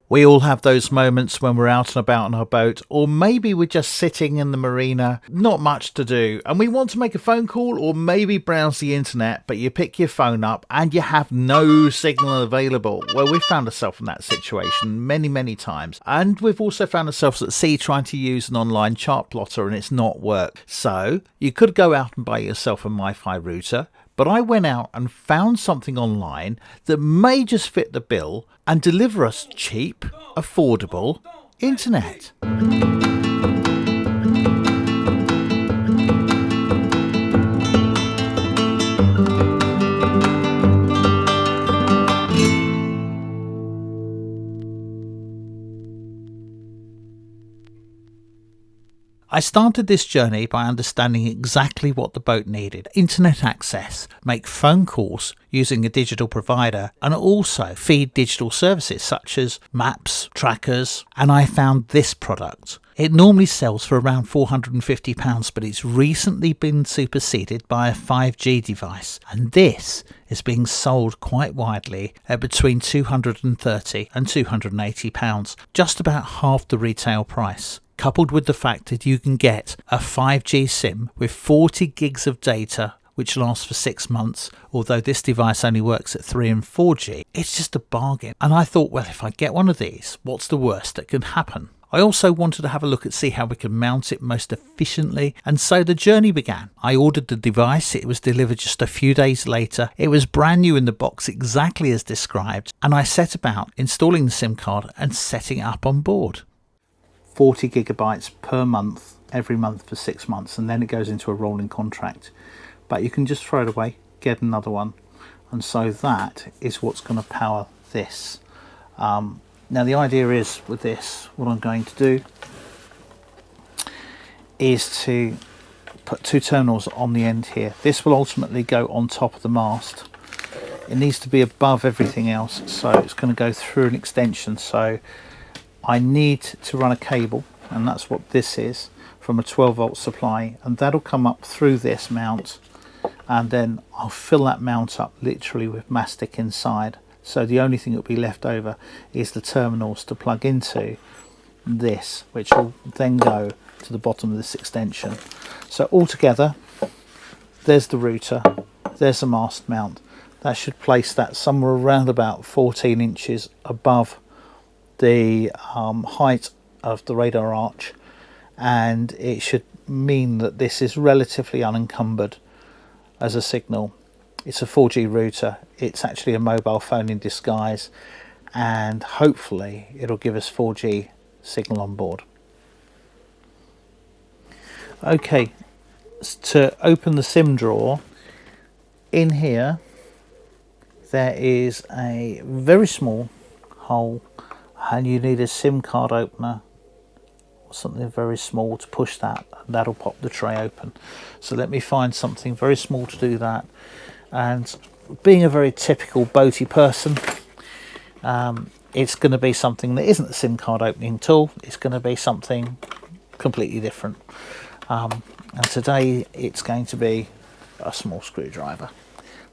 We all have those moments when we're out and about on our boat, or maybe we're just sitting in the marina, not much to do, and we want to make a phone call or maybe browse the internet, but you pick your phone up and you have no signal available. Well, we found ourselves in that situation many times, and we've also found ourselves at sea trying to use an online chart plotter and it's not worked. So you could go out and buy yourself a MiFi router, but I went out and found something online that may just fit the bill and deliver us cheap, affordable internet. I started this journey by understanding exactly what the boat needed: internet access, make phone calls using a digital provider, and also feed digital services such as maps, trackers, and I found this product. It normally sells for around £450, but it's recently been superseded by a 5G device, and this is being sold quite widely at between £230 and £280, just about half the retail price. Coupled with the fact that you can get a 5G SIM with 40 gigs of data, which lasts for 6 months, although this device only works at 3 and 4G, it's just a bargain. And I thought, well, if I get one of these, what's the worst that can happen? I also wanted to have a look at see how we could mount it most efficiently, and so the journey began. I ordered the device, it was delivered just a few days later, it was brand new in the box exactly as described, and I set about installing the SIM card and setting it up on board. 40 gigabytes per month, every month for 6 months, and then it goes into a rolling contract. But you can just throw it away, get another one, and so that is what's going to power this. Now the idea is with this, what I'm going to do is to put 2 terminals on the end here. This will ultimately go on top of the mast. It needs to be above everything else, so it's going to go through an extension. So I need to run a cable, and that's what this is, from a 12-volt supply, and that'll come up through this mount, and then I'll fill that mount up literally with mastic inside. So the only thing that will be left over is the terminals to plug into this, which will then go to the bottom of this extension. So altogether, there's the router, there's the mast mount. That should place that somewhere around about 14 inches above the height of the radar arch, and it should mean that this is relatively unencumbered as a signal. It's a 4G router, it's actually a mobile phone in disguise, and hopefully it'll give us 4G signal on board. Okay, to open the SIM drawer, in here there is a very small hole, and you need a SIM card opener or something very small to push that, and that'll pop the tray open. So let me find something very small to do that. And being a very typical boaty person, it's going to be something that isn't a SIM card opening tool. It's going to be something completely different, and today it's going to be a small screwdriver.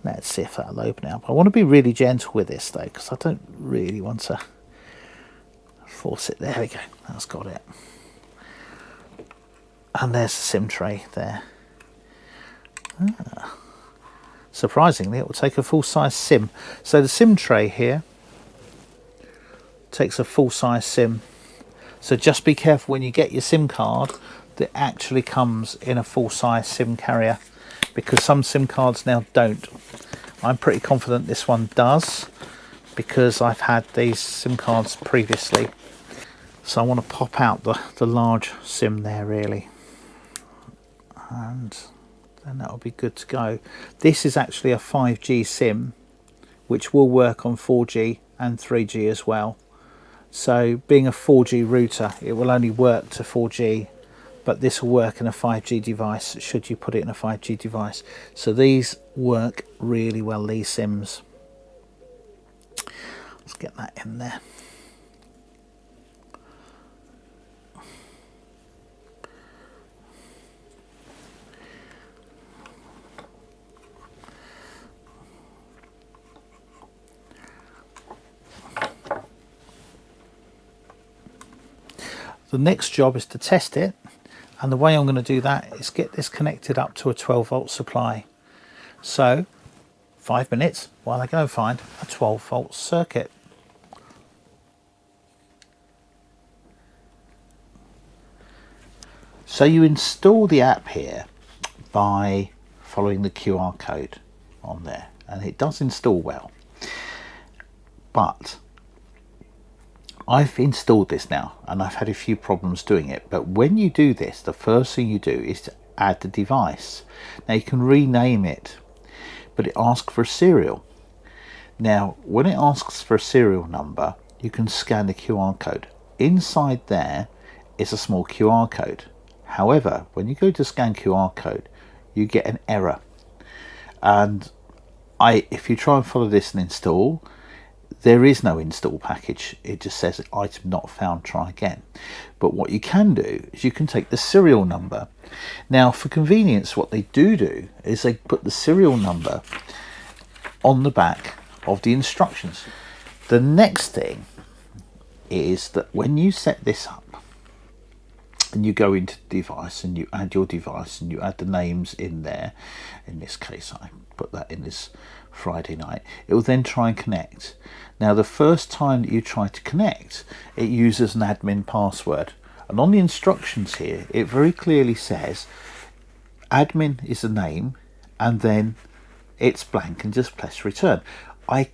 Let's see if that'll open it up. I want to be really gentle with this though, because I don't really want to force it. There we go, that's got it. And there's the SIM tray there. Surprisingly, it will take a full-size SIM. So the SIM tray here takes a full-size SIM. So just be careful when you get your SIM card that actually comes in a full-size SIM carrier, because some SIM cards now don't. I'm pretty confident this one does, because I've had these SIM cards previously. So I want to pop out the large SIM there really, and then that'll be good to go. This is actually a 5G SIM, which will work on 4G and 3G as well. So being a 4G router, it will only work to 4G, but this will work in a 5G device should you put it in a 5G device. So these work really well, these SIMs. Let's get that in there. The next job is to test it, and the way I'm going to do that is get this connected up to a 12-volt supply. So 5 minutes while I go find a 12-volt circuit. So you install the app here by following the QR code on there, and it does install well. But I've installed this now and I've had a few problems doing it. But when you do this, the first thing you do is to add the device. Now you can rename it, but it asks for a serial. Now when it asks for a serial number, you can scan the QR code. Inside there is a small QR code. However, when you go to scan QR code, you get an error. And if you try and follow this and install, there is no install package. It just says item not found, try again. But what you can do is you can take the serial number. Now for convenience, what they do is they put the serial number on the back of the instructions. The next thing is that when you set this up and you go into the device and you add your device and you add the names in there, in this case I put that in this Friday night, it will then try and connect. Now the first time that you try to connect, it uses an admin password, and on the instructions here it very clearly says admin is the name and then it's blank and just press return. I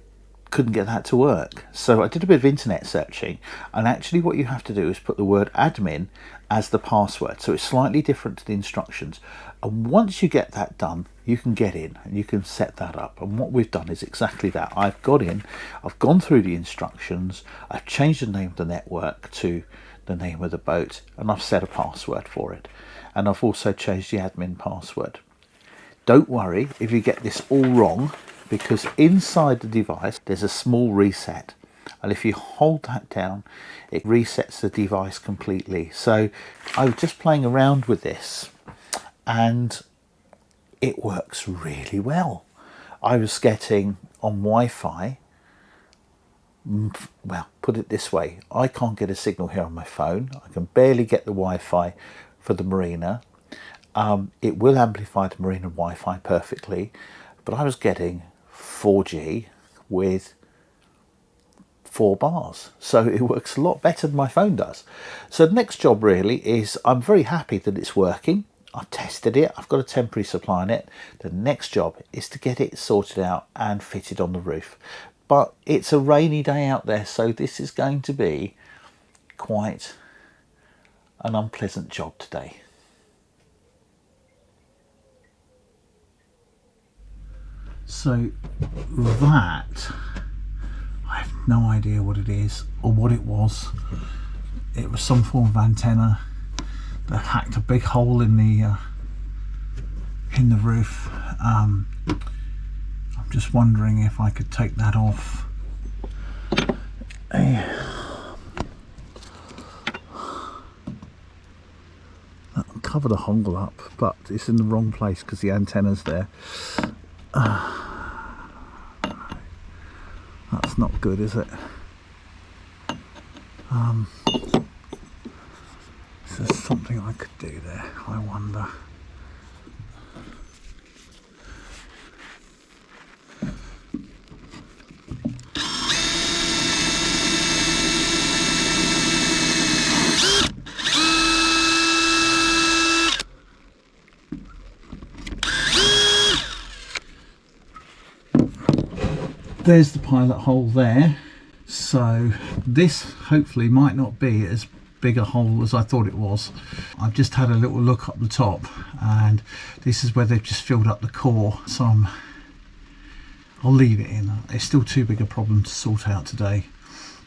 couldn't get that to work, so I did a bit of internet searching, and actually what you have to do is put the word admin as the password, so it's slightly different to the instructions. And once you get that done, you can get in and you can set that up. And what we've done is exactly that. I've got in, I've gone through the instructions, I've changed the name of the network to the name of the boat, and I've set a password for it, and I've also changed the admin password. Don't worry if you get this all wrong, because inside the device there's a small reset, and if you hold that down it resets the device completely. So I was just playing around with this and it works really well. I was getting on Wi-Fi, well, put it this way, I can't get a signal here on my phone. I can barely get the Wi-Fi for the marina. It will amplify the marina Wi-Fi perfectly, but I was getting 4G with 4 bars, so it works a lot better than my phone does. So the next job really is, I'm very happy that it's working. I've tested it, I've got a temporary supply on it. The next job is to get it sorted out and fitted on the roof. But it's a rainy day out there, so this is going to be quite an unpleasant job today. So that, I have no idea what it is or what it was. It was some form of antenna that hacked a big hole in the roof. I'm just wondering if I could take that off. That'll cover the hole up, but it's in the wrong place because the antenna's there. That's not good, is it? Is there something I could do there, I wonder? There's the pilot hole there, so this hopefully might not be as big a hole as I thought it was. I've just had a little look up the top and this is where they've just filled up the core, so I'll leave it in. It's still too big a problem to sort out today,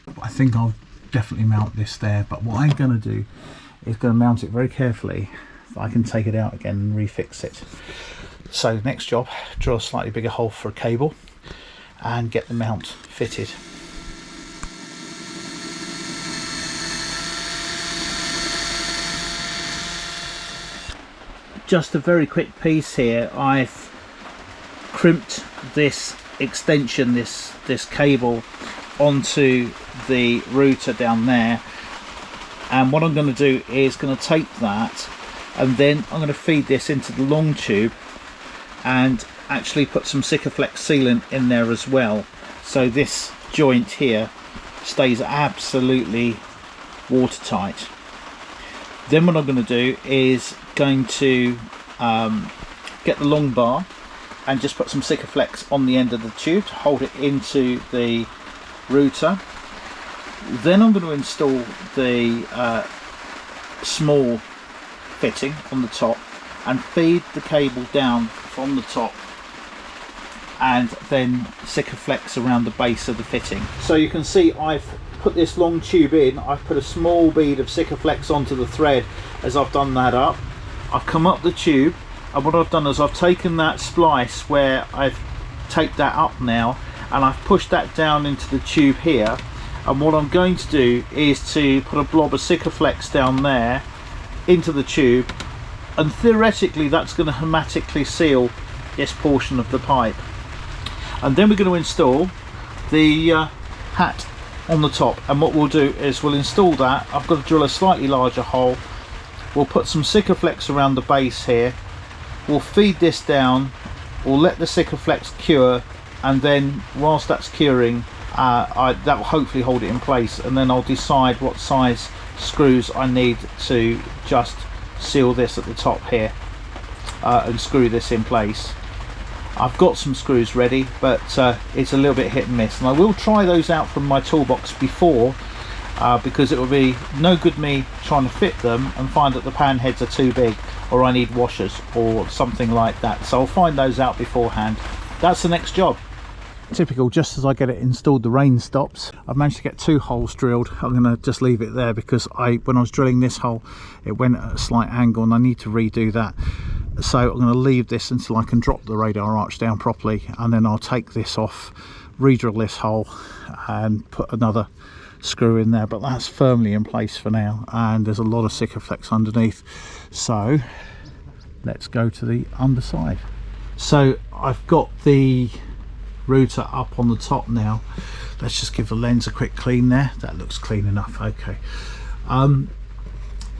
but I think I'll definitely mount this there. But what I'm going to do is going to mount it very carefully so I can take it out again and refix it. So next job, drill a slightly bigger hole for a cable and get the mount fitted. Just a very quick piece here. I've crimped this extension, this cable onto the router down there, And what I'm going to do is going to take that, and then I'm going to feed this into the long tube and actually put some Sikaflex sealant in there as well, so this joint here stays absolutely watertight. Then what I'm going to do is going to get the long bar and just put some Sikaflex on the end of the tube to hold it into the router. Then I'm going to install the small fitting on the top and feed the cable down from the top, and then Sikaflex around the base of the fitting. So you can see I've put this long tube in, I've put a small bead of Sikaflex onto the thread as I've done that up. I've come up the tube, and what I've done is I've taken that splice where I've taped that up now, and I've pushed that down into the tube here. And what I'm going to do is to put a blob of Sikaflex down there into the tube, and theoretically that's going to hermetically seal this portion of the pipe. And then we're going to install the hat on the top, and what we'll do is we'll install that. I've got to drill a slightly larger hole. We'll put some Sikaflex around the base here. We'll feed this down, we'll let the Sikaflex cure, and then whilst that's curing, that will hopefully hold it in place, and then I'll decide what size screws I need to just seal this at the top here and screw this in place. I've got some screws ready, but it's a little bit hit and miss, and I will try those out from my toolbox before, because it will be no good me trying to fit them and find that the pan heads are too big, or I need washers or something like that. So I'll find those out beforehand. That's the next job. Typical, just as I get it installed, the rain stops. I've managed to get 2 holes drilled. I'm going to just leave it there because when I was drilling this hole, it went at a slight angle and I need to redo that. So I'm going to leave this until I can drop the radar arch down properly, and then I'll take this off, re-drill this hole and put another screw in there. But that's firmly in place for now, and there's a lot of Sikaflex underneath. So let's go to the underside. So I've got the router up on the top now. Let's just give the lens a quick clean there. That looks clean enough. Okay,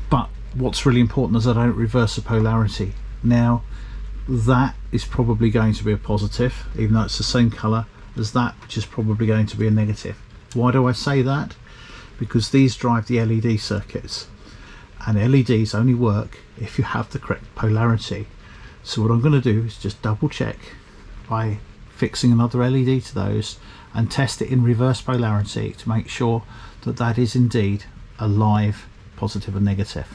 but what's really important is I don't reverse the polarity. Now that is probably going to be a positive, even though it's the same color as that, which is probably going to be a negative. Why do I say that? Because these drive the LED circuits, and LEDs only work if you have the correct polarity. So what I'm going to do is just double check by fixing another LED to those and test it in reverse polarity to make sure that that is indeed a live positive and negative.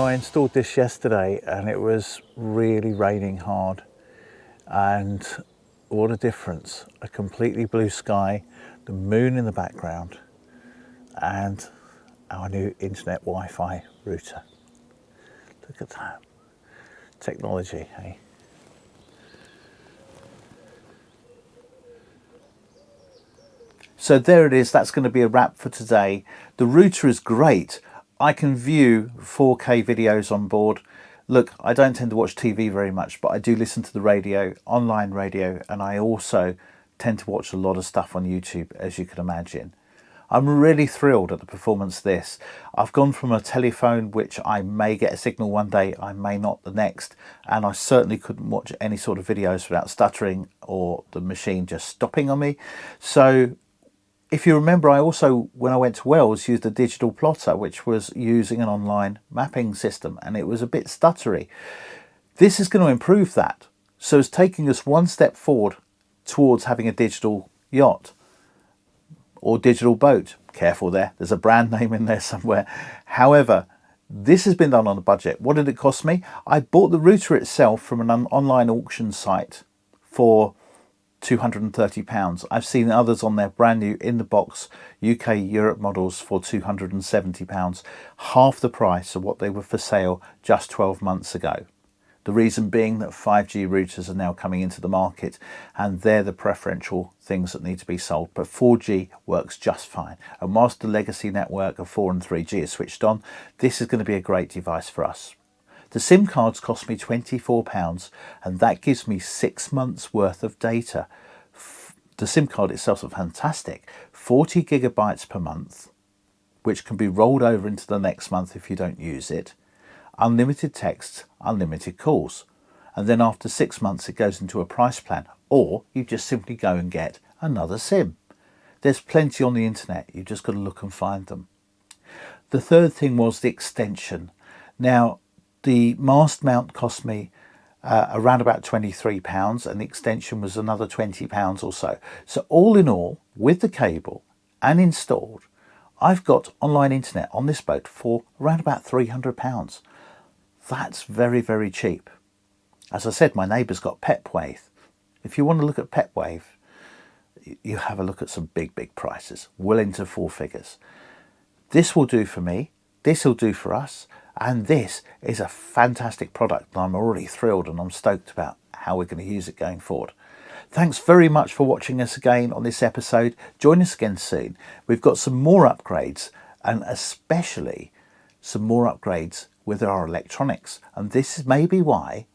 I installed this yesterday and it was really raining hard, and what a difference. A completely blue sky, the moon in the background, and our new internet Wi-Fi router. Look at that technology, hey? So there it is. That's going to be a wrap for today. The router is great. I can view 4K videos on board. Look, I don't tend to watch TV very much, but I do listen to the radio, online radio, and I also tend to watch a lot of stuff on YouTube, as you can imagine. I'm really thrilled at the performance of this. I've gone from a telephone, which I may get a signal one day, I may not the next, and I certainly couldn't watch any sort of videos without stuttering or the machine just stopping on me. So if you remember, I also, when I went to Wales, used a digital plotter, which was using an online mapping system, and it was a bit stuttery. This is going to improve that. So it's taking us one step forward towards having a digital yacht. or digital boat. Careful there, there's a brand name in there somewhere. However, this has been done on a budget. What did it cost me? I bought the router itself from an online auction site for £230. I've seen others on there brand new in the box, UK Europe models for £270, half the price of what they were for sale just 12 months ago. The reason being that 5G routers are now coming into the market and they're the preferential things that need to be sold, but 4G works just fine. And whilst the legacy network of 4 and 3G is switched on, this is going to be a great device for us. The SIM cards cost me £24 and that gives me 6 months worth of data. The SIM card itself is fantastic, 40 gigabytes per month, which can be rolled over into the next month if you don't use it. Unlimited text, unlimited calls, and then after 6 months it goes into a price plan, or you just simply go and get another SIM. There's plenty on the internet, you've just got to look and find them. The third thing was the extension. Now the mast mount cost me around about £23 and the extension was another £20 or so. So all in all, with the cable and installed, I've got online internet on this boat for around about £300. That's very, very cheap. As I said, my neighbour's got PepWave. If you want to look at PepWave, you have a look at some big, big prices, well into 4 figures. This will do for me, this will do for us, and this is a fantastic product. I'm already thrilled and I'm stoked about how we're going to use it going forward. Thanks very much for watching us again on this episode. Join us again soon. We've got some more upgrades and especially some more upgrades with our electronics. And this may be why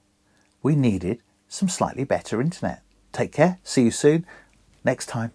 we needed some slightly better internet. Take care. See you soon. Next time.